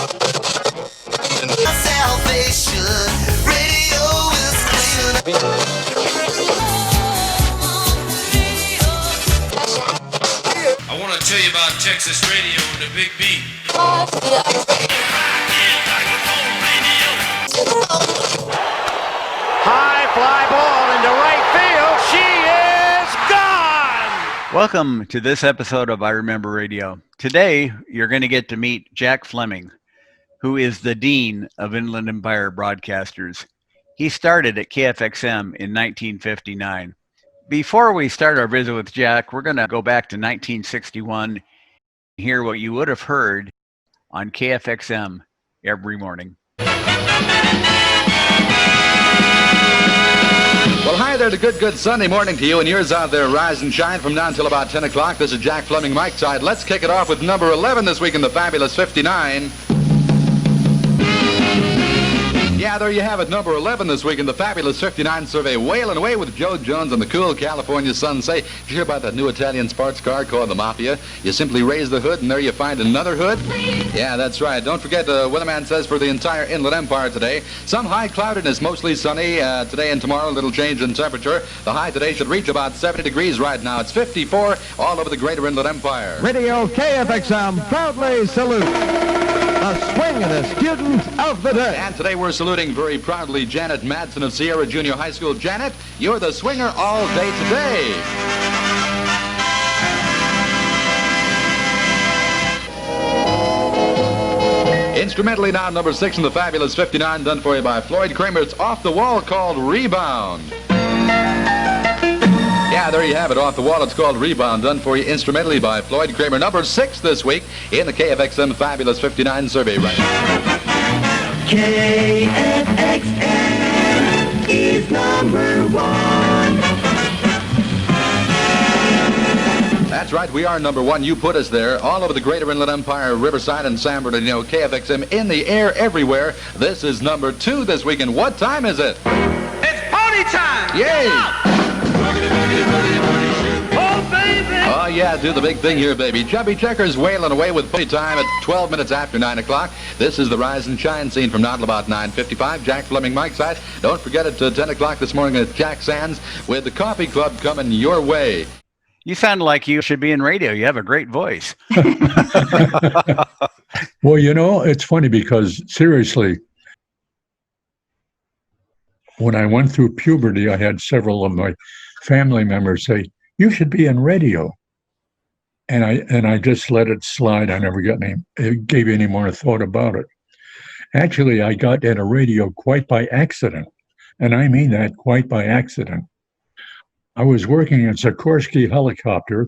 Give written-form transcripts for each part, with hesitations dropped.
I want to tell you about Texas radio and the big beat. High fly ball into right field. She is gone! Welcome to this episode of I Remember Radio. Today, you're going to get to meet Jack Fleming, who is the Dean of Inland Empire Broadcasters. He started at KFXM in 1959. Before we start our visit with Jack, we're going to go back to 1961 and hear what you would have heard on KFXM every morning. Well, hi there, a good Sunday morning to you and yours out there. Rise and shine from now until about 10 o'clock. This is Jack Fleming, Mike side. Let's kick it off with number 11 this week in the Fabulous 59. Yeah, there you have it, number 11 this week in the Fabulous 59 survey. Wailing away with Joe Jones and the cool California sun. Say, did you hear about that new Italian sports car called the Mafia? You simply raise the hood and there you find another hood. Yeah, that's right. Don't forget, weatherman says for the entire Inland Empire today, some high cloudiness, mostly sunny. Today and tomorrow, a little change in temperature. The high today should reach about 70 degrees right now. It's 54 all over the greater Inland Empire. Radio KFXM proudly salutes the swingingest student of the day. And today we're saluting very proudly Janet Madsen of Sierra Junior High School. Janet, you're the swinger all day today. Instrumentally now, number 6 in the Fabulous 59, done for you by Floyd Kramer. It's Off the Wall, called Rebound. Yeah, there you have it, Off the Wall. It's called Rebound, done for you instrumentally by Floyd Kramer. Number 6 this week in the KFXM Fabulous 59 survey right now. KFXM is number 1. That's right, we are number 1. You put us there, all over the greater Inland Empire, Riverside and San Bernardino. KFXM in the air everywhere. This is number 2 this week, and what time is it? It's party time! Yay! Oh, baby! Oh, yeah, do the big thing here, baby. Chubby Checkers wailing away with party time at 12 minutes after 9 o'clock. This is the Rise and Shine scene from now till about 9:55. Jack Fleming, Mike side. Don't forget it, 10 o'clock this morning at Jack Sands with the Coffee Club coming your way. You sound like you should be in radio. You have a great voice. Well, you know, it's funny because, seriously, when I went through puberty, I had several of my family members say, you should be in radio. And I just let it slide. I never gave any more thought about it. Actually, I got into radio quite by accident. And I mean that, quite by accident. I was working in Sikorsky helicopter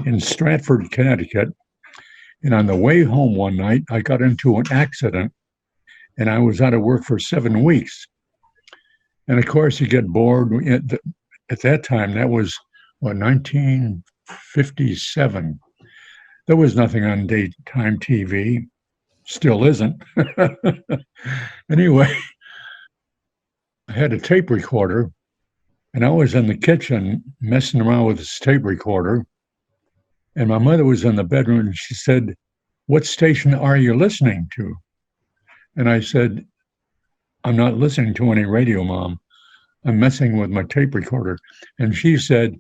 in Stratford, Connecticut. And on the way home one night, I got into an accident. And I was out of work for 7 weeks. And of course, you get bored. At that time, that was, 1957. There was nothing on daytime TV. Still isn't. Anyway, I had a tape recorder, and I was in the kitchen messing around with this tape recorder. And my mother was in the bedroom, and she said, what station are you listening to? And I said, I'm not listening to any radio, Mom. I'm messing with my tape recorder. And she said,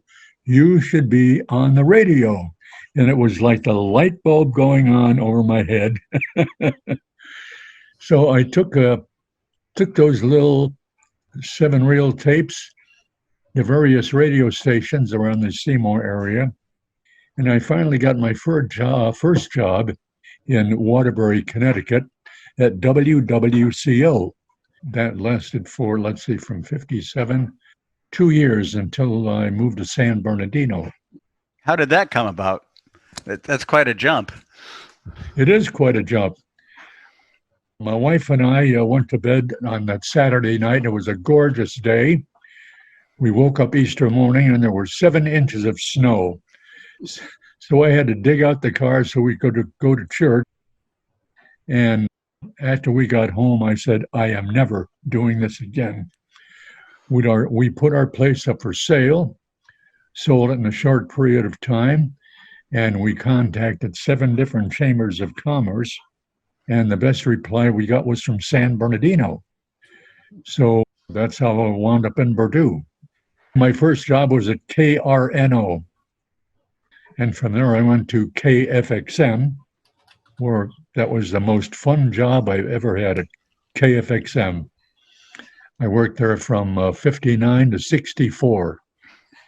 you should be on the radio. And it was like the light bulb going on over my head. So I took those little 7-reel tapes to various radio stations around the Seymour area. And I finally got my first job in Waterbury, Connecticut at WWCO. That lasted for, let's see, from 57, 2 years until I moved to San Bernardino. How did that come about? That's quite a jump. It is quite a jump. My wife and I went to bed on that Saturday night. It was a gorgeous day. We woke up Easter morning and there were 7 inches of snow. So I had to dig out the car so we could go to church. And after we got home, I said, I am never doing this again. We put our place up for sale, sold it in a short period of time, and we contacted 7 different chambers of commerce. and the best reply we got was from San Bernardino. So that's how I wound up in Purdue. My first job was at KRNO, and from there I went to KFXM, where that was the most fun job I've ever had at KFXM. I worked there from 59 to 64,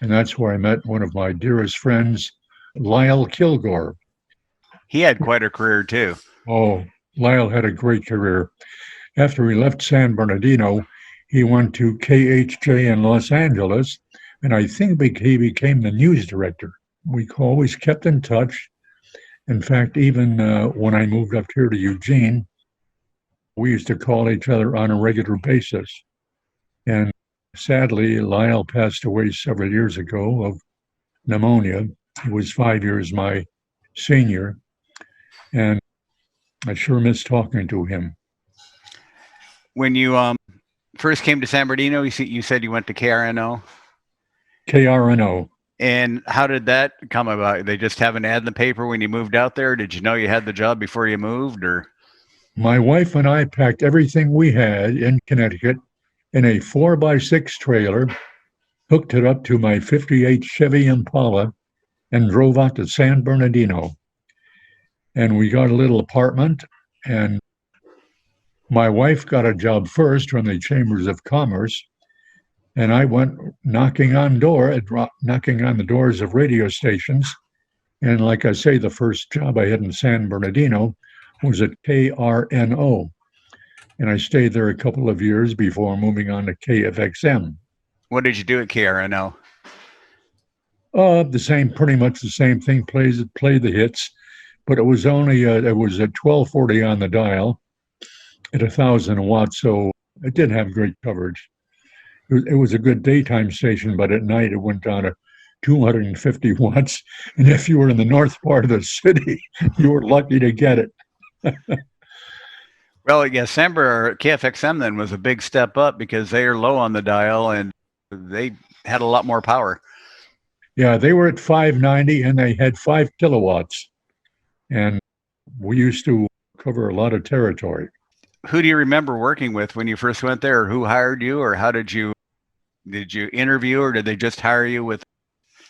and that's where I met one of my dearest friends, Lyle Kilgore. He had quite a career too. Oh, Lyle had a great career. After he left San Bernardino, he went to KHJ in Los Angeles, and I think he became the news director. We always kept in touch. In fact, even when I moved up here to Eugene, we used to call each other on a regular basis. And sadly, Lyle passed away several years ago of pneumonia. He was 5 years my senior, and I sure miss talking to him. When you first came to San Bernardino, you said you went to KRNO? KRNO. And how did that come about? They just have an ad in the paper when you moved out there? Did you know you had the job before you moved, or? My wife and I packed everything we had in Connecticut in a 4x6 trailer, hooked it up to my 58 Chevy Impala, and drove out to San Bernardino. And we got a little apartment, and my wife got a job first from the Chambers of Commerce, and I went knocking on the doors of radio stations. And like I say, the first job I had in San Bernardino was at KRNO. And I stayed there a couple of years before moving on to KFXM. What did you do at KRNO? Pretty much the same thing, play the hits, but it was only, it was at 1240 on the dial at 1,000 watts, so it didn't have great coverage. It was a good daytime station, but at night it went down to 250 watts. And if you were in the north part of the city, you were lucky to get it. Well, yeah, KFXM then was a big step up because they are low on the dial and they had a lot more power. Yeah, they were at 590 and they had 5 kilowatts. And we used to cover a lot of territory. Who do you remember working with when you first went there? Who hired you, or how did you interview, or did they just hire you with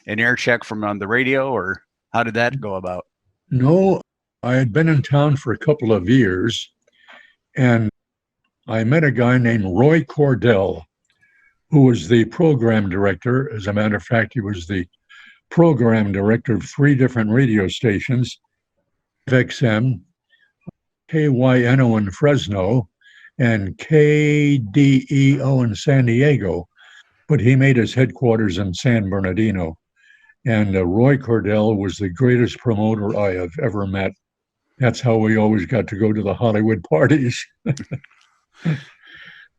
an air check from on the radio, or how did that go about? No, I had been in town for a couple of years, and I met a guy named Roy Cordell, who was the program director. As a matter of fact, he was the program director of 3 different radio stations, KFXM, KYNO in Fresno, and KDEO in San Diego. But he made his headquarters in San Bernardino. And Roy Cordell was the greatest promoter I have ever met. That's how we always got to go to the Hollywood parties.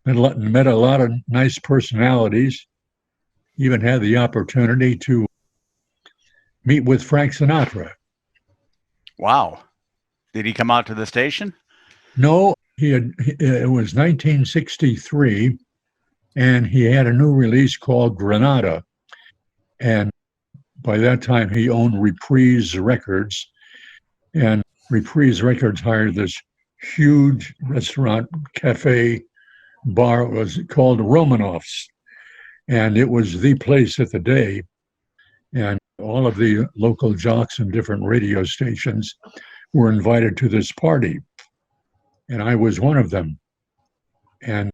And met a lot of nice personalities. Even had the opportunity to meet with Frank Sinatra. Wow. Did he come out to the station? No, it was 1963, and he had a new release called Granada. And by that time, he owned Reprise Records. And Reprise Records hired this huge restaurant, cafe, bar. It was called Romanoff's. And it was the place at the day. And all of the local jocks and different radio stations were invited to this party. And I was one of them. And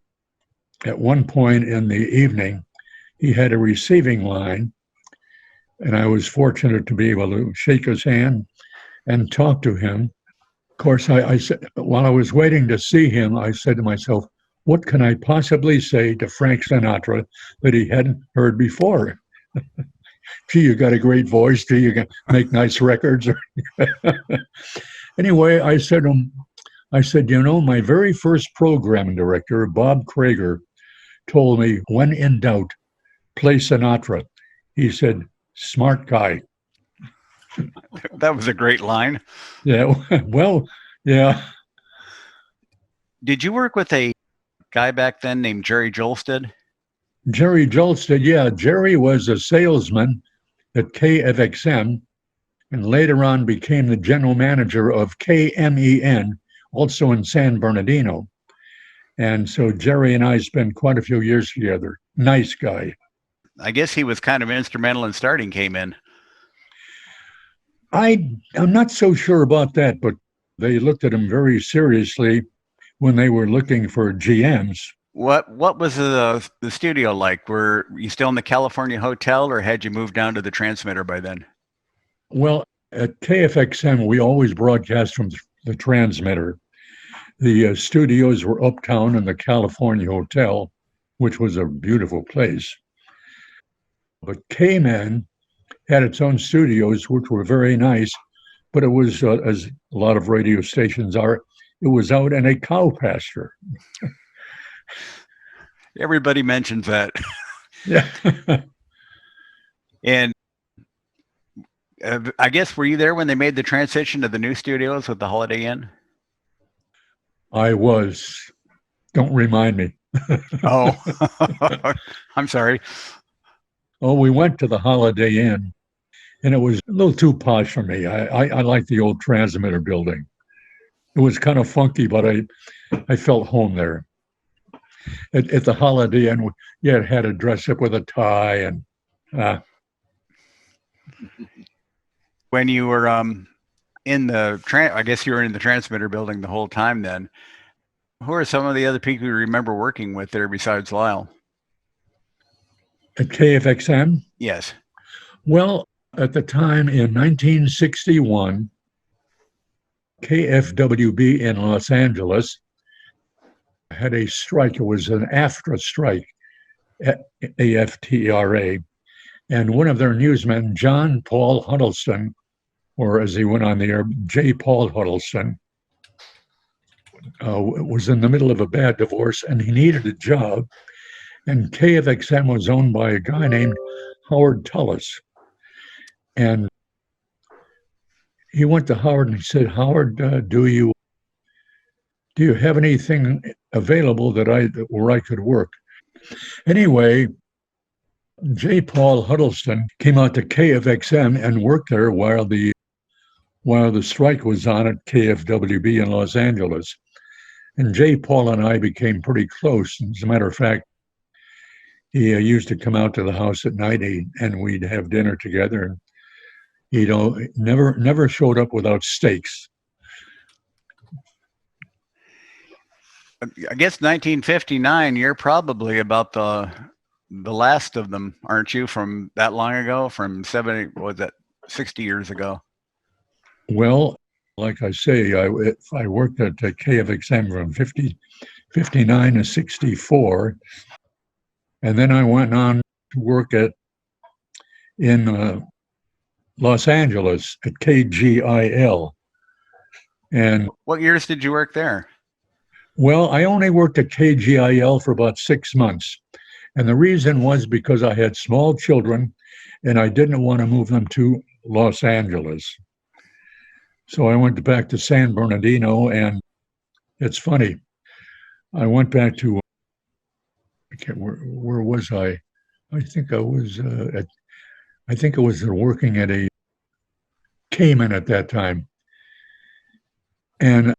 at one point in the evening, he had a receiving line. And I was fortunate to be able to shake his hand and talk to him. Of course, I said, while I was waiting to see him, I said to myself, what can I possibly say to Frank Sinatra that he hadn't heard before? Gee, you got a great voice. Gee, you can make nice records. Anyway, I said to him, my very first program director, Bob Krager, told me, when in doubt, play Sinatra. He said, smart guy. That was a great line. Yeah, well, yeah. Did you work with a guy back then named Jerry Jolstad? Jerry Jolstad, yeah. Jerry was a salesman at KFXM and later on became the general manager of KMEN, also in San Bernardino. And so Jerry and I spent quite a few years together. Nice guy. I guess he was kind of instrumental in starting K-Men. I'm not so sure about that, but they looked at him very seriously when they were looking for GMs. What was the studio like? Were you still in the California hotel, or had you moved down to the transmitter by then? Well, at KFXM, we always broadcast from the transmitter. The studios were uptown in the California hotel, which was a beautiful place. But K-Men had its own studios, which were very nice, but it was, as a lot of radio stations are, it was out in a cow pasture. Everybody mentions that. Yeah. And I guess, were you there when they made the transition to the new studios with the Holiday Inn? I was. Don't remind me. Oh, I'm sorry. Oh, we went to the Holiday Inn, and it was a little too posh for me. I like the old transmitter building. It was kind of funky, but I felt home there. At the Holiday Inn, you had to dress up with a tie and. When you were in the I guess you were in the transmitter building the whole time then. Who are some of the other people you remember working with there besides Lyle? At KFXM? Yes. Well, at the time in 1961, KFWB in Los Angeles had a strike. It was an AFTRA strike, AFTRA. And one of their newsmen, John Paul Huddleston, or as he went on the air, J. Paul Huddleston, was in the middle of a bad divorce, and he needed a job. And KFXM was owned by a guy named Howard Tullis. And he went to Howard and he said, "Howard, do you have anything available where I could work?" Anyway, J. Paul Huddleston came out to KFXM and worked there while the strike was on at KFWB in Los Angeles. And J. Paul and I became pretty close. As a matter of fact, he used to come out to the house at night, and we'd have dinner together. And never showed up without steaks. I guess 1959. You're probably about the last of them, aren't you? From that long ago, from 60 years ago? Well, like I say, I worked at KFXM from 59 to 64. And then I went on to work in Los Angeles at KGIL. And what years did you work there? Well, I only worked at KGIL for about 6 months. And the reason was because I had small children and I didn't want to move them to Los Angeles. So I went back to San Bernardino, and it's funny. I went back to, where was I? I think I was working at a Cayman at that time. And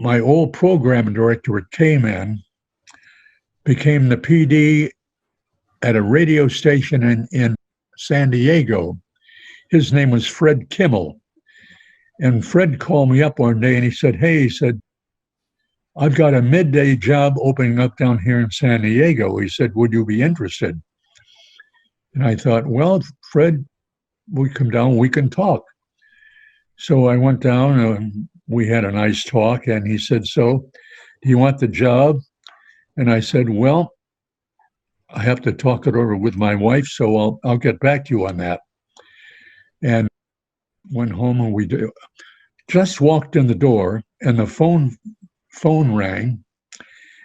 my old program director at Cayman became the PD at a radio station in San Diego. His name was Fred Kimmel. And Fred called me up one day and he said, "Hey," he said, "I've got a midday job opening up down here in San Diego." He said, "Would you be interested?" And I thought, well, Fred, we come down, we can talk. So I went down and we had a nice talk, and he said, "So, do you want the job?" And I said, "Well, I have to talk it over with my wife, so I'll get back to you on that." And went home, and we just walked in the door, and the phone rang.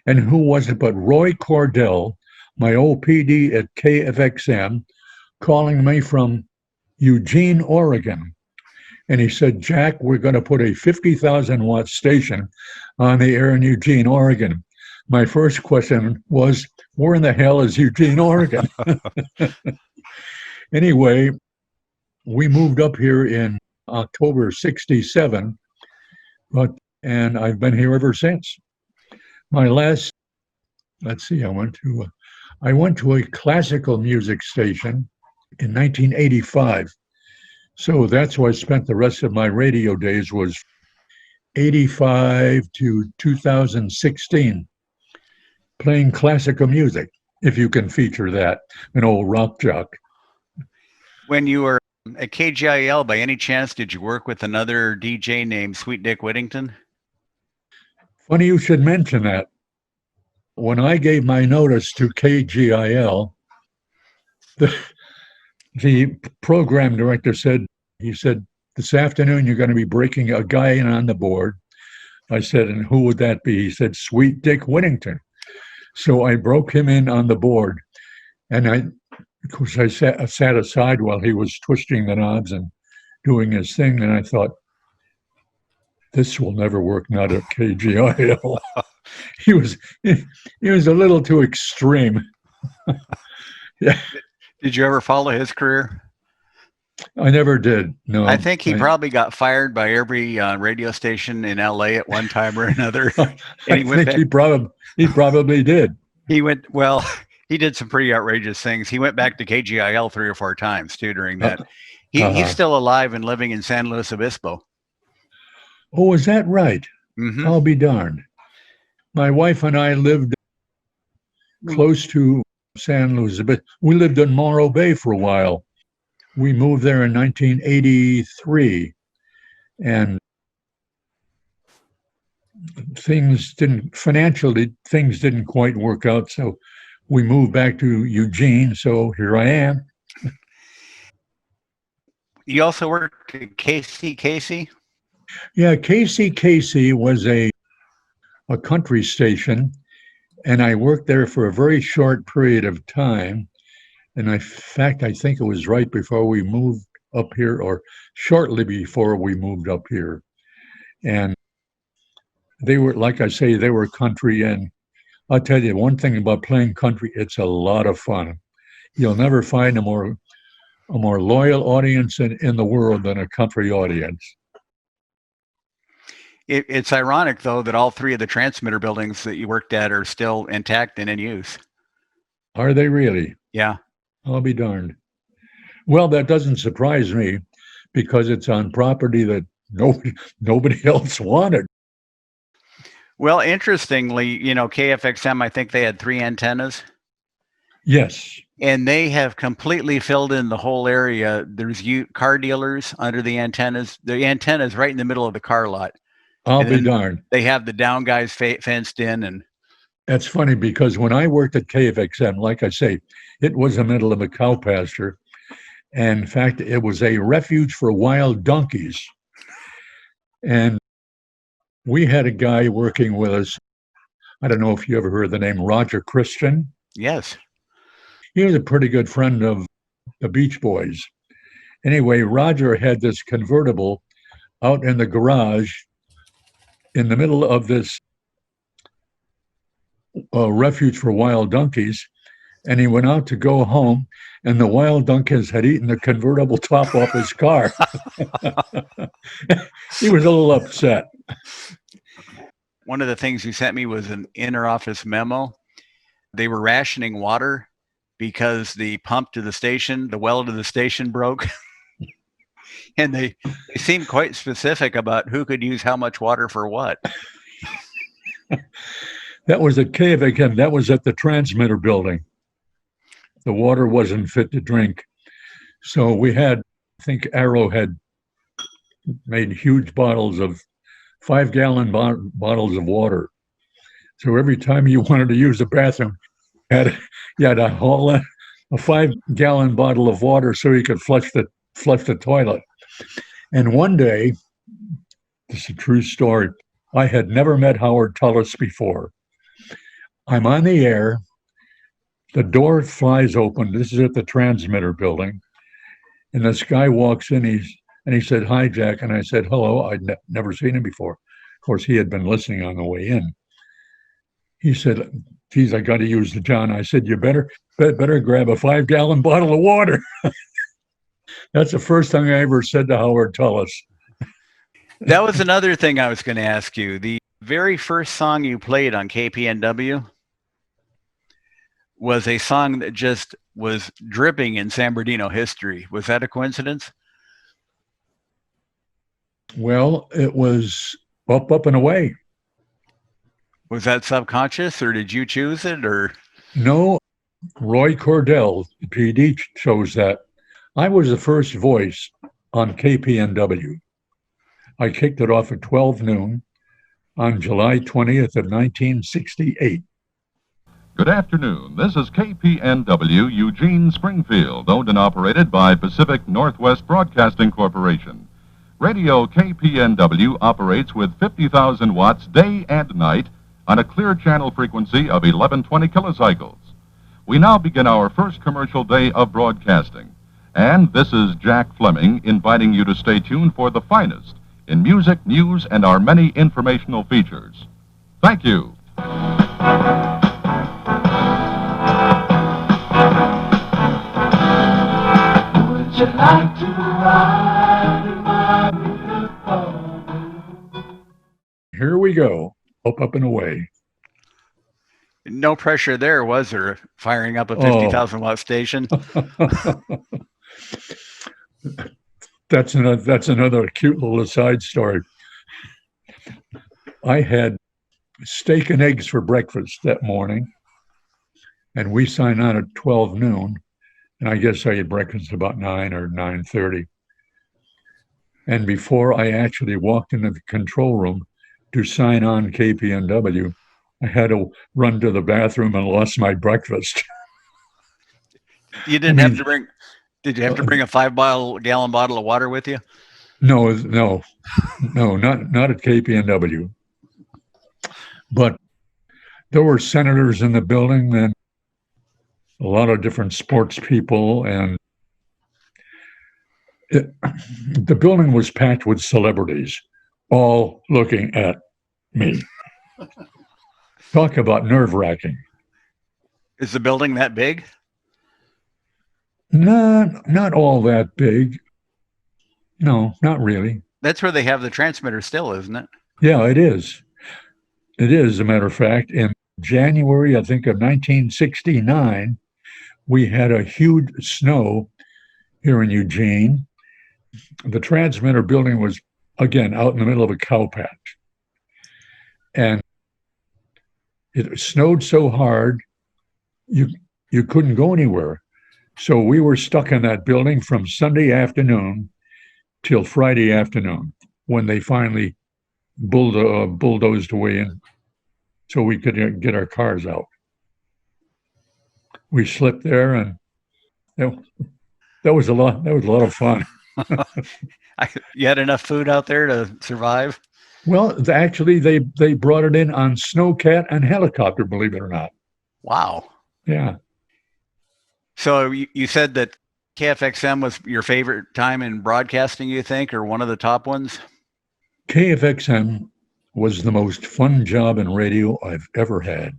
And who was it but Roy Cordell, my old PD at KFXM, calling me from Eugene, Oregon. And he said, "Jack, we're going to put a 50,000 watt station on the air in Eugene, Oregon." My first question was, where in the hell is Eugene, Oregon? Anyway, we moved up here in October '67, but and I've been here ever since. My last, let's see, I went to a classical music station in 1985. So that's where I spent the rest of my radio days, was 85 to 2016, playing classical music, if you can feature that, an old rock jock. When you were at KGIL, by any chance, did you work with another DJ named Sweet Dick Whittington? Funny you should mention that. When I gave my notice to KGIL, the program director said, this afternoon you're going to be breaking a guy in on the board. I said, and who would that be? He said, Sweet Dick Whittington. So I broke him in on the board, and of course I sat aside while he was twisting the knobs and doing his thing, and I thought, this will never work, not at KGIL. He was a little too extreme. Yeah. Did you ever follow his career? I never did. No. I think he probably got fired by every radio station in LA at one time or another. He probably did. He did some pretty outrageous things. He went back to KGIL 3 or 4 times too during that. He's still alive and living in San Luis Obispo. Oh, is that right? Mm-hmm. I'll be darned. My wife and I lived close to San Luis Obispo. We lived in Morro Bay for a while. We moved there in 1983, and things didn't quite work out. So we moved back to Eugene. So here I am. You also worked at KCKC? Yeah, KCKC was a country station, and I worked there for a very short period of time. And in fact, I think it was right before we moved up here, or shortly before we moved up here. And they were, like I say, they were country. And I'll tell you one thing about playing country, it's a lot of fun. You'll never find a more loyal audience in the world than a country audience. It's ironic, though, that all 3 of the transmitter buildings that you worked at are still intact and in use. Are they really? Yeah. I'll be darned. Well, that doesn't surprise me, because it's on property that nobody else wanted. Well, interestingly, KFXM, I think they had 3 antennas. Yes. And they have completely filled in the whole area. There's car dealers under the antennas. The antenna is right in the middle of the car lot. I'll be darned. They have the down guys fenced in. And that's funny, because when I worked at KFXM, like I say, it was the middle of a cow pasture. And in fact, it was a refuge for wild donkeys. And we had a guy working with us. I don't know if you ever heard the name Roger Christian. Yes. He was a pretty good friend of the Beach Boys. Anyway, Roger had this convertible out in the garage in the middle of this refuge for wild donkeys, and he went out to go home, and the wild donkeys had eaten the convertible top off his car. He was a little upset. One of the things he sent me was an inter-office memo. They were rationing water because the pump to the station, the well to the station broke. And they seemed quite specific about who could use how much water for what. That was at KFXM. That was at the transmitter building. The water wasn't fit to drink. So we had, I think Arrow had made huge bottles of 5-gallon bottles of water. So every time you wanted to use the bathroom, you had to haul a 5-gallon bottle of water so you could flush the toilet. And one day, this is a true story, I had never met Howard Tullis before. I'm on the air, the door flies open, this is at the transmitter building, and this guy walks in, he said, "Hi, Jack," and I said, "Hello." I'd never seen him before. Of course, he had been listening on the way in. He said, "Geez, I got to use the John." I said, "You better grab a 5-gallon bottle of water." That's the first thing I ever said to Howard Tullis. That was another thing I was going to ask you. The very first song you played on KPNW was a song that just was dripping in San Bernardino history. Was that a coincidence? Well, it was Up, Up, and Away. Was that subconscious, or did you choose it? Or No, Roy Cordell, the PD, chose that. I was the first voice on KPNW. I kicked it off at 12 noon on July 20th of 1968. Good afternoon. This is KPNW Eugene, Springfield, owned and operated by Pacific Northwest Broadcasting Corporation. Radio KPNW operates with 50,000 watts day and night on a clear channel frequency of 1120 kilocycles. We now begin our first commercial day of broadcasting. And this is Jack Fleming inviting you to stay tuned for the finest in music, news, and our many informational features. Thank you. Would you like to ride in my beautiful? Here we go. Up, Up, and Away. no pressure there, was there? Firing up a 50,000 watt station. That's another cute little aside story. I had steak and eggs for breakfast that morning, and we signed on at 12 noon, and I guess I had breakfast about 9 or 9:30. And before I actually walked into the control room to sign on KPNW, I had to run to the bathroom and lost my breakfast. You didn't have to bring. Did you have to bring a 5-gallon bottle of water with you? No, not at KPNW. But there were senators in the building and a lot of different sports people, and the building was packed with celebrities, all looking at me. Talk about nerve-wracking. Is the building that big? Not all that big. No, not really. That's where they have the transmitter still, isn't it? Yeah, it is. It is, as a matter of fact. In January, I think, of 1969, we had a huge snow here in Eugene. The transmitter building was, again, out in the middle of a cow patch. And it snowed so hard, you couldn't go anywhere. So we were stuck in that building from Sunday afternoon till Friday afternoon, when they finally bulldozed away in so we could get our cars out. We slept there, and that was a lot of fun. You had enough food out there to survive? Well, actually, they brought it in on snowcat and helicopter, believe it or not. Wow. Yeah. So you said that KFXM was your favorite time in broadcasting, you think, or one of the top ones? KFXM was the most fun job in radio I've ever had.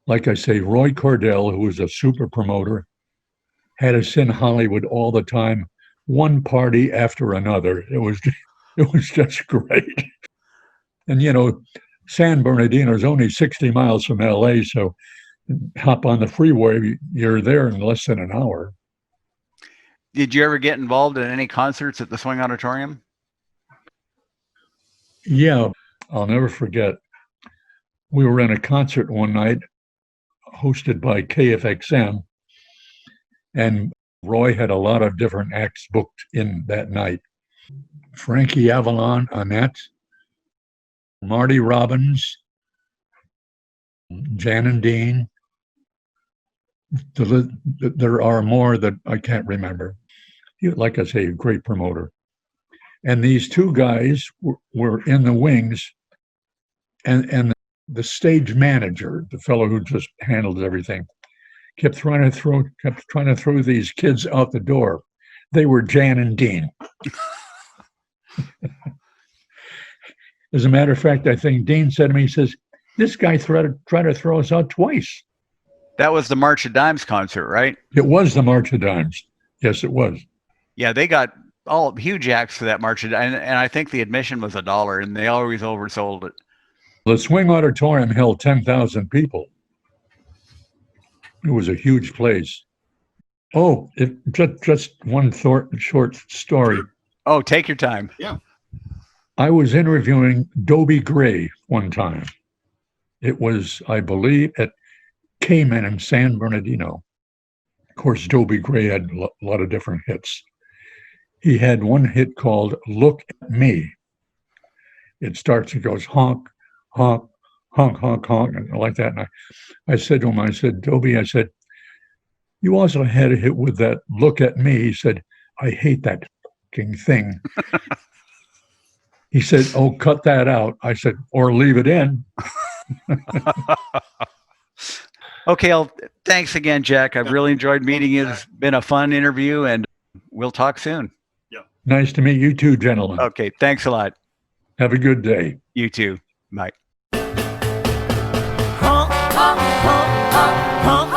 Like I say, Roy Cordell, who was a super promoter, had us in Hollywood all the time, one party after another. It was just great. And, San Bernardino is only 60 miles from LA, so hop on the freeway, you're there in less than an hour. Did you ever get involved in any concerts at the Swing Auditorium? Yeah, I'll never forget. We were in a concert one night hosted by KFXM, and Roy had a lot of different acts booked in that night. Frankie Avalon, Annette, Marty Robbins, Jan and Dean. There are more that I can't remember. Like I say, a great promoter. And these two guys were in the wings, and the stage manager, the fellow who just handled everything, kept trying to throw these kids out the door. They were Jan and Dean. As a matter of fact, I think Dean said to me, he says, "This guy tried to throw us out twice." That was the March of Dimes concert, right? It was the March of Dimes. Yes, it was. Yeah, they got all huge acts for that march, and I think the admission was $1, and they always oversold it. The Swing Auditorium held 10,000 people. It was a huge place. Oh, just one short story. Oh, take your time. Yeah. I was interviewing Dobie Gray one time. It was, I believe, at Cayman in San Bernardino. Of course, Dobie Gray had a lot of different hits. He had one hit called Look at Me. It starts, it goes honk, honk, honk, honk, honk, and like that. And I said to him, I said, Dobie, I said, you also had a hit with that Look at Me. He said, I hate that fucking thing. He said, oh, cut that out. I said, or leave it in. Okay, thanks again, Jack. I've really enjoyed meeting you. It's been a fun interview, and we'll talk soon. Yeah. Nice to meet you too, gentlemen. Okay, thanks a lot. Have a good day. You too. Bye. Honk, honk, honk, honk, honk.